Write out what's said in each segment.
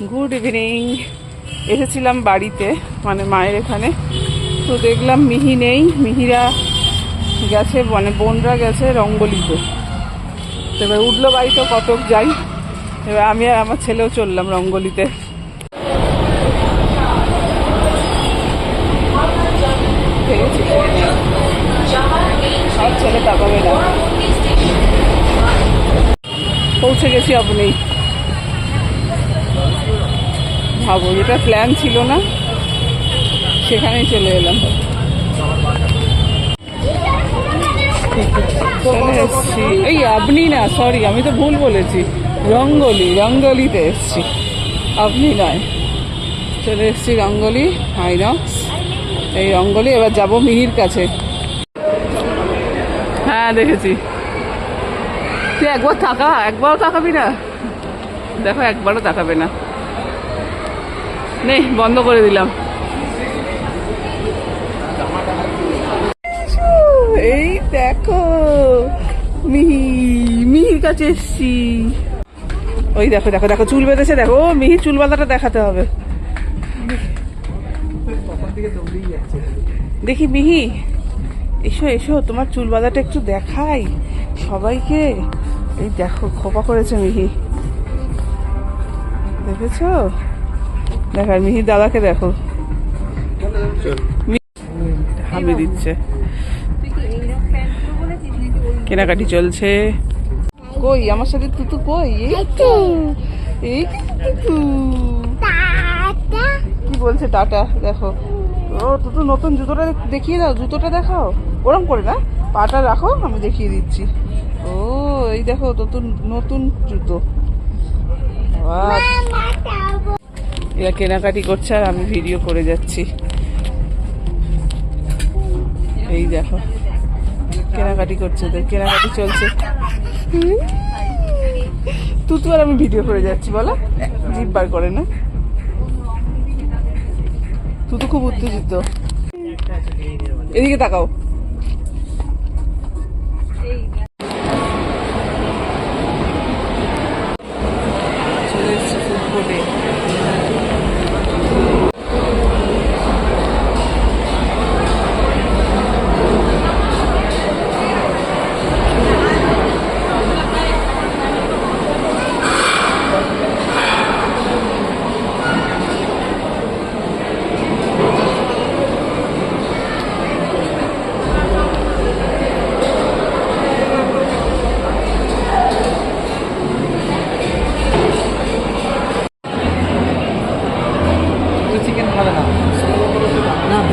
Good evening. এসেছিলাম বাড়িতে, মানে মায়ের এখানে, তো দেখলাম মিহি নেই। মিহিরা গেছে, মানে বোনরা গেছে রঙ্গলিতে। তো এবার উঠলো বাড়িতে, কতক যাই। এবার আমি আর আমার ছেলেও চললাম রঙ্গলিতে। আর ছেলে তাকাবে না। পৌঁছে গেছি আপনি। ভাবো, যেটা প্ল্যান ছিল না সেখানেই চলে এলাম। চলে এসছি এই আপনি না, সরি আমি তো ভুল বলেছি, রঙ্গলিতে এসছি, আপনি নয়। চলে এসছি রঙ্গলি আইনক্স, এই রঙ্গলি। এবার যাব মিহির কাছে। হ্যাঁ দেখেছি। তুই একবারও তাকাবি না? দেখো, একবারও তাকাবে না। নেই, বন্ধ করে দিলাম। এই দেখো মিহির কাছে এসছি। ওই দেখো দেখো দেখো, চুল বেঁধেছে দেখো। মিহির চুল বাঁধাটা দেখাতে হবে। দেখি মিহি, এসো এসো, তোমার চুল বাঁধাটা একটু দেখাই সবাইকে। এই দেখো, খোপা করেছে মিহি, দেখেছো? দেখো, মিহির দাদাকে দেখো, হামি দিচ্ছে। কেনাকাটি চলছে। কই আমার সাথে তুতু কই? এই তুতু কি বলছে? টাটা। দেখো, ও তুতু নতুন জুতোটা দেখিয়ে দাও, জুতোটা দেখাও। ওরম করে না, পাটা রাখো, আমি দেখিয়ে দিচ্ছি। ও এই দেখো, নতুন জুতো। এরা কেনাকাটি করছে আর আমি ভিডিও করে যাচ্ছি। এই দেখো, কেনাকাটি করছে, ওদের কেনাকাটি চলছে। তুতু আর আমি ভিডিও করে যাচ্ছি, বলো। জিভ বার করে না, তুতু খুব উত্তেজিত। এদিকে তাকাও। চলে এসছি ফুড কোর্টে।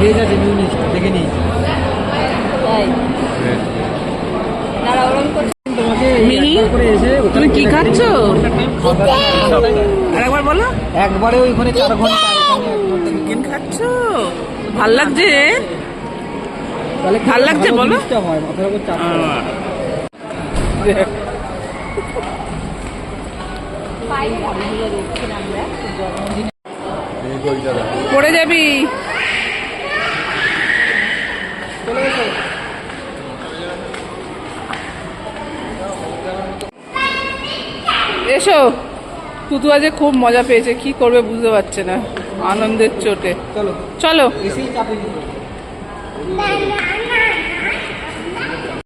ভেজ আছে, দেখে নিই। তুমি কি খাচ্ছ? আরেকবার বলো। একবারে ওইখানে 4 ঘন্টা চিকেন খাচ্ছ? ভাল লাগছে? ভাল লাগছে বলো। পড়ে যাবি। এসো। তুতু আজ খুব মজা পেয়েছে, কি করবে বুঝতে পারছে না, আনন্দের চোটে। চলো।